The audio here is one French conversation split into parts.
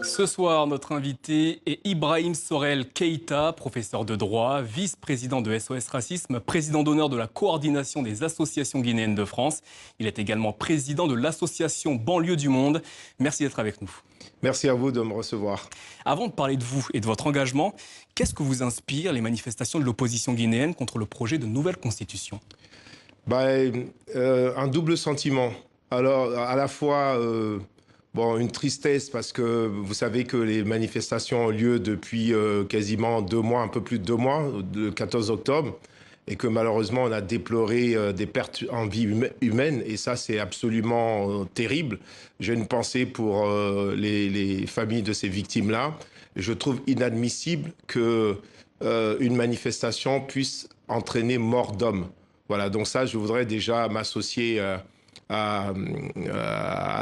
Ce soir, notre invité est Ibrahim Sorel Keïta, professeur de droit, vice-président de SOS Racisme, président d'honneur de la coordination des associations guinéennes de France. Il est également président de l'association Banlieue du Monde. Merci d'être avec nous. Merci à vous de me recevoir. Avant de parler de vous et de votre engagement, qu'est-ce que vous inspire les manifestations de l'opposition guinéenne contre le projet de nouvelle constitution? Un double sentiment. Alors, à la fois, une tristesse parce que vous savez que les manifestations ont lieu depuis quasiment 2 mois, un peu plus de 2 mois, le 14 octobre, et que malheureusement, on a déploré des pertes en vie humaine, et ça, c'est absolument terrible. J'ai une pensée pour les familles de ces victimes-là. Je trouve inadmissible que une manifestation puisse entraîner mort d'homme. Voilà, donc ça, je voudrais déjà m'associer à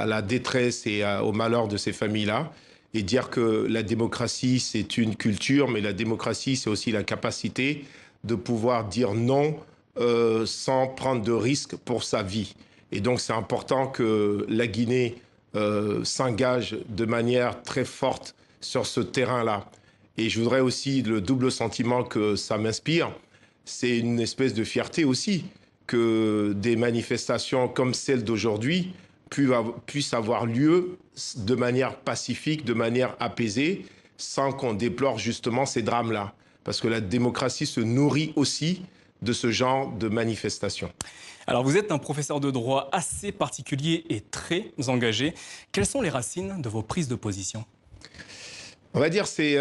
la détresse et au malheur de ces familles-là et dire que la démocratie, c'est une culture, mais la démocratie, c'est aussi la capacité de pouvoir dire non sans prendre de risques pour sa vie. Et donc, c'est important que la Guinée s'engage de manière très forte sur ce terrain-là. Et je voudrais aussi, le double sentiment que ça m'inspire, c'est une espèce de fierté aussi que des manifestations comme celle d'aujourd'hui puissent avoir lieu de manière pacifique, de manière apaisée, sans qu'on déplore justement ces drames-là. Parce que la démocratie se nourrit aussi de ce genre de manifestations. Alors vous êtes un professeur de droit assez particulier et très engagé. Quelles sont les racines de vos prises de position? On va dire c'est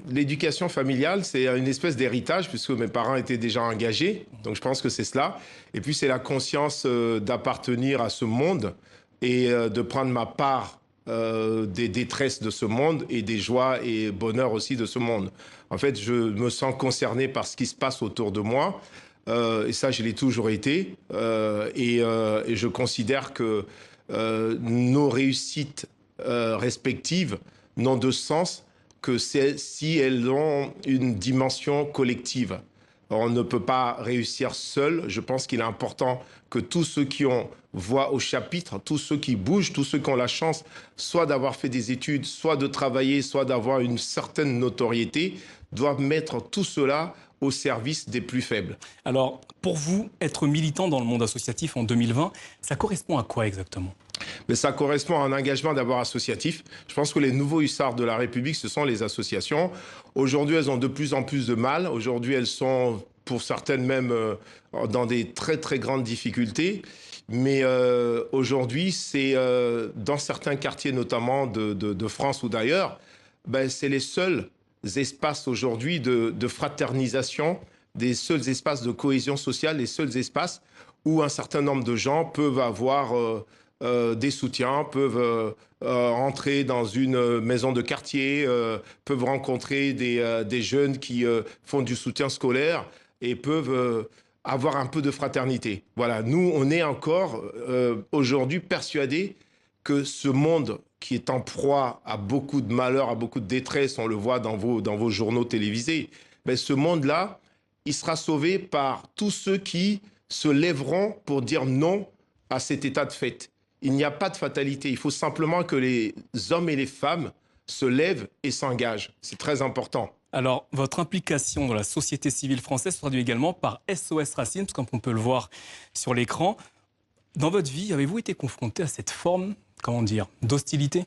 l'éducation familiale, c'est une espèce d'héritage puisque mes parents étaient déjà engagés. Donc je pense que c'est cela. Et puis c'est la conscience d'appartenir à ce monde et de prendre ma part des détresses de ce monde et des joies et bonheurs aussi de ce monde. En fait, je me sens concerné par ce qui se passe autour de moi. Et ça, je l'ai toujours été. Et je considère que nos réussites respectives n'ont de sens que si elles ont une dimension collective. On ne peut pas réussir seul. Je pense qu'il est important que tous ceux qui ont voix au chapitre, tous ceux qui bougent, tous ceux qui ont la chance, soit d'avoir fait des études, soit de travailler, soit d'avoir une certaine notoriété, doivent mettre tout cela au service des plus faibles. Alors, pour vous, être militant dans le monde associatif en 2020, ça correspond à quoi exactement? Mais ça correspond à un engagement d'abord associatif. Je pense que les nouveaux hussards de la République, ce sont les associations. Aujourd'hui, elles ont de plus en plus de mal. Aujourd'hui, elles sont, pour certaines même, dans des très, très grandes difficultés. Mais aujourd'hui, c'est dans certains quartiers, notamment de France ou d'ailleurs, c'est les seuls espaces aujourd'hui de fraternisation, des seuls espaces de cohésion sociale, les seuls espaces où un certain nombre de gens peuvent avoir des soutiens, peuvent entrer dans une maison de quartier, peuvent rencontrer des jeunes qui font du soutien scolaire et peuvent avoir un peu de fraternité. Voilà, nous, on est encore aujourd'hui persuadés que ce monde qui est en proie à beaucoup de malheurs, à beaucoup de détresse, on le voit dans vos journaux télévisés, ce monde-là, il sera sauvé par tous ceux qui se lèveront pour dire non à cet état de fait. Il n'y a pas de fatalité. Il faut simplement que les hommes et les femmes se lèvent et s'engagent. C'est très important. Alors, votre implication dans la société civile française se traduit également par SOS Racisme, comme on peut le voir sur l'écran. Dans votre vie, avez-vous été confronté à cette forme, d'hostilité?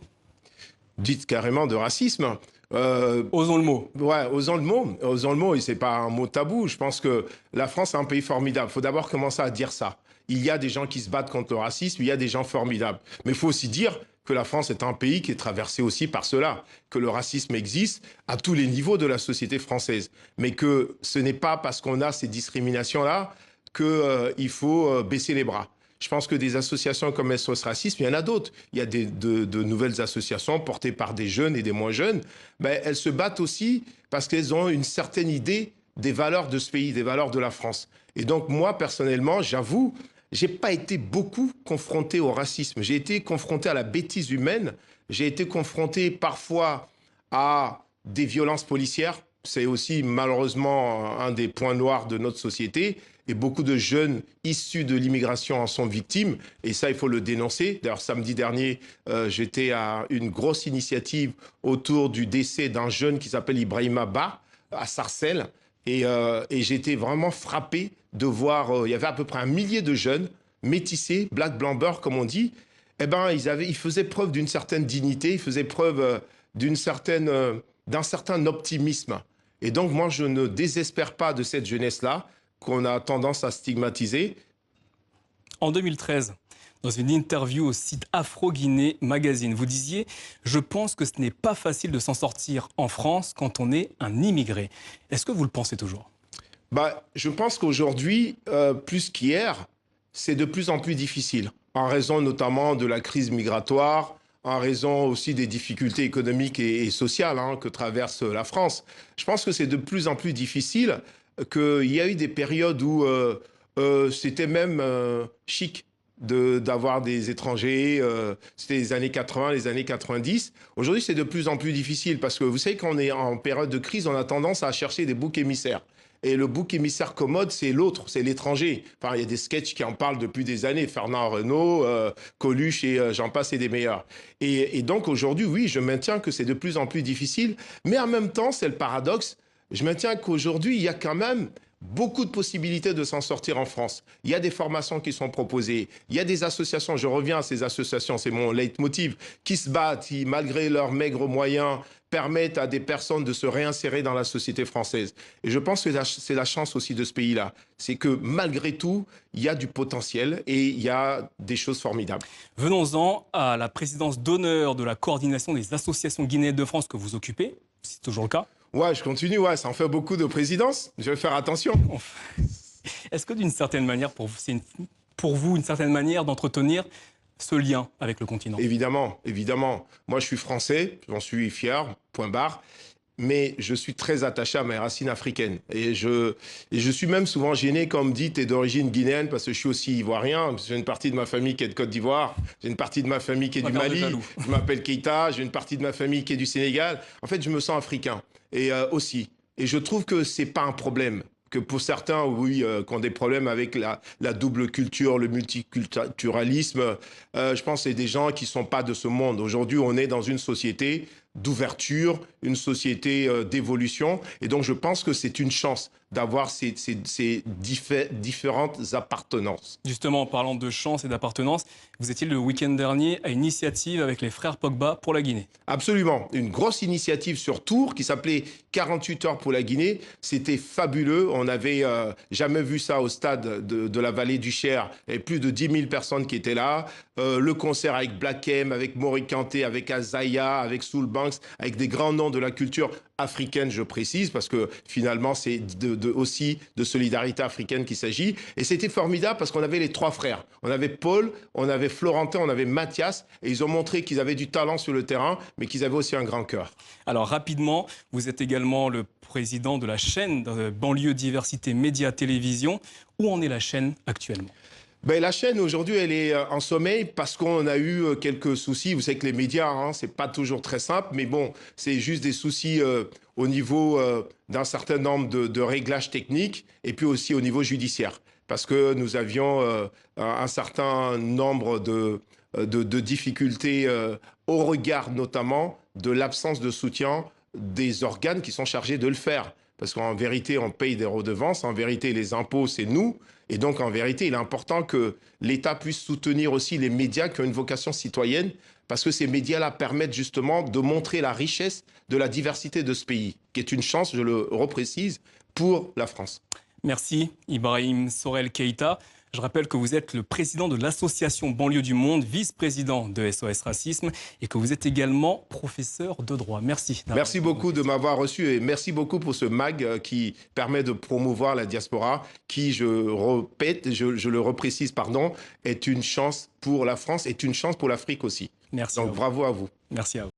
Dites carrément de racisme. Osons le mot. Ouais, osons le mot. Osons le mot, et c'est pas un mot tabou. Je pense que la France est un pays formidable. Il faut d'abord commencer à dire ça. Il y a des gens qui se battent contre le racisme, il y a des gens formidables. Mais il faut aussi dire que la France est un pays qui est traversé aussi par cela, que le racisme existe à tous les niveaux de la société française. Mais que ce n'est pas parce qu'on a ces discriminations-là qu'il faut baisser les bras. Je pense que des associations comme SOS Racisme, il y en a d'autres. Il y a de nouvelles associations portées par des jeunes et des moins jeunes. Elles se battent aussi parce qu'elles ont une certaine idée des valeurs de ce pays, des valeurs de la France. Et donc moi, personnellement, j'avoue, j'ai pas été beaucoup confronté au racisme. J'ai été confronté à la bêtise humaine. J'ai été confronté parfois à des violences policières. C'est aussi malheureusement un des points noirs de notre société. et beaucoup de jeunes issus de l'immigration en sont victimes. Et ça, il faut le dénoncer. D'ailleurs, samedi dernier, j'étais à une grosse initiative autour du décès d'un jeune qui s'appelle Ibrahima Ba, à Sarcelles. Et j'étais vraiment frappé de voir, il y avait à peu près 1 millier de jeunes métissés, black, blanc, beurre, comme on dit. Eh ben, ils faisaient preuve d'une certaine dignité, ils faisaient preuve d'un certain optimisme. Et donc, moi, je ne désespère pas de cette jeunesse-là qu'on a tendance à stigmatiser. En 2013, dans une interview au site Afro-Guinée Magazine, vous disiez « Je pense que ce n'est pas facile de s'en sortir en France quand on est un immigré ». Est-ce que vous le pensez toujours? Je pense qu'aujourd'hui, plus qu'hier, c'est de plus en plus difficile, en raison notamment de la crise migratoire, en raison aussi des difficultés économiques et sociales que traverse la France. Je pense que c'est de plus en plus difficile, qu'il y a eu des périodes où c'était même chic d'avoir des étrangers. C'était les années 80, les années 90. Aujourd'hui, c'est de plus en plus difficile parce que vous savez, quand on est en période de crise, on a tendance à chercher des boucs émissaires. Et le bouc émissaire commode, c'est l'autre, c'est l'étranger. Enfin, il y a des sketchs qui en parlent depuis des années. Fernand Arnault, Coluche et j'en passe et des meilleurs. Et donc aujourd'hui, oui, je maintiens que c'est de plus en plus difficile. Mais en même temps, c'est le paradoxe. Je maintiens qu'aujourd'hui, il y a quand même beaucoup de possibilités de s'en sortir en France. Il y a des formations qui sont proposées. Il y a des associations, je reviens à ces associations, c'est mon leitmotiv, qui se battent, qui, malgré leurs maigres moyens, permettent à des personnes de se réinsérer dans la société française. Et je pense que c'est la chance aussi de ce pays-là. C'est que malgré tout, il y a du potentiel et il y a des choses formidables. Venons-en à la présidence d'honneur de la coordination des associations guinéennes de France que vous occupez. C'est toujours le cas? Ouais, je continue, ouais, ça en fait beaucoup de présidences. Je vais faire attention. Est-ce que d'une certaine manière, c'est pour vous une certaine manière d'entretenir ce lien avec le continent? Évidemment, évidemment. Moi, je suis français, j'en suis fier, point barre. Mais je suis très attaché à mes racines africaines. Et je suis même souvent gêné quand on me dit « t'es d'origine guinéenne » parce que je suis aussi ivoirien. J'ai une partie de ma famille qui est de Côte d'Ivoire. J'ai une partie de ma famille qui est du Mali. Je m'appelle Keïta. J'ai une partie de ma famille qui est du Sénégal. En fait, je me sens africain aussi. Et je trouve que c'est pas un problème. Que pour certains, oui, qui ont des problèmes avec la double culture, le multiculturalisme, je pense que c'est des gens qui ne sont pas de ce monde. Aujourd'hui, on est dans une société d'ouverture, une société d'évolution. Et donc, je pense que c'est une chance d'avoir ces différentes appartenances. Justement, en parlant de chance et d'appartenance, vous étiez le week-end dernier à une initiative avec les frères Pogba pour la Guinée. Absolument. Une grosse initiative sur Tours qui s'appelait 48 heures pour la Guinée. C'était fabuleux. On n'avait jamais vu ça au stade de la vallée du Cher. Il y avait plus de 10 000 personnes qui étaient là. Le concert avec Black M, avec Mori Kanté, avec Azaya, avec Soul Banks, avec des grands noms de la culture africaine, je précise, parce que finalement, c'est aussi de solidarité africaine qu'il s'agit. Et c'était formidable parce qu'on avait les 3 frères. On avait Paul, on avait Florentin, on avait Mathias, et ils ont montré qu'ils avaient du talent sur le terrain, mais qu'ils avaient aussi un grand cœur. Alors rapidement, vous êtes également le président de la chaîne Banlieue Diversité Média Télévision. Où en est la chaîne actuellement? La chaîne, aujourd'hui, elle est en sommeil parce qu'on a eu quelques soucis. Vous savez que les médias, c'est pas toujours très simple, mais bon, c'est juste des soucis au niveau d'un certain nombre de réglages techniques et puis aussi au niveau judiciaire. Parce que nous avions un certain nombre de difficultés au regard notamment de l'absence de soutien des organes qui sont chargés de le faire. Parce qu'en vérité, on paye des redevances. En vérité, les impôts, c'est nous. Et donc, en vérité, il est important que l'État puisse soutenir aussi les médias qui ont une vocation citoyenne, parce que ces médias-là permettent justement de montrer la richesse de la diversité de ce pays, qui est une chance, je le reprécise, pour la France. Merci, Ibrahim Sorel Keïta. Je rappelle que vous êtes le président de l'association Banlieue du Monde, vice-président de SOS Racisme et que vous êtes également professeur de droit. Merci. Merci beaucoup de m'avoir reçu et merci beaucoup pour ce MAG qui permet de promouvoir la diaspora qui, je répète, je le reprécise, pardon, est une chance pour la France, est une chance pour l'Afrique aussi. Merci. Donc bravo à vous. Merci à vous.